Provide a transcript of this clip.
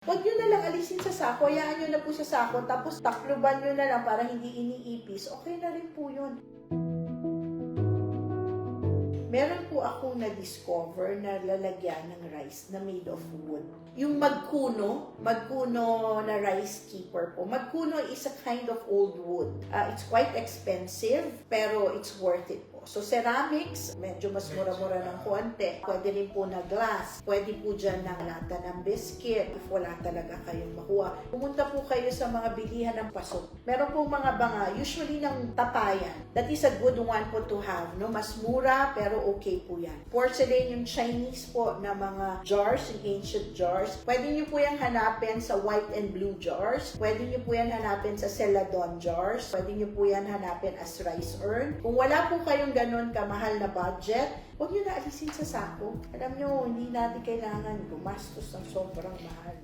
Huwag nyo na lang alisin sa sako, hayaan nyo na po sa sako, tapos takluban nyo na lang para hindi iniipis. Okay na rin po yun. Meron po akong na-discover na lalagyan ng rice na made of wood. Yung magkuno na rice keeper po. Magkuno is a kind of old wood. It's quite expensive, pero it's worth it po. So ceramics, medyo mas mura-mura ng konti. Pwede rin po na glass. Pwede po dyan ng lata ng biscuit if wala talaga kayong makuha. Pumunta po kayo sa mga bilihan ng pasok. Meron po mga banga, usually ng tapayan. That is a good one po to have. No? Mas mura, pero okay po yan. Porcelain, yung Chinese po na mga jars, yung ancient jars. Pwede nyo po yan hanapin sa white and blue jars. Pwede nyo po yan hanapin sa celadon jars. Pwede nyo po yan hanapin as rice urn. Kung wala po kayong ganun kamahal na budget, huwag nyo na alisin sa sako. Alam nyo, hindi natin kailangan gumastos ng sobrang mahal.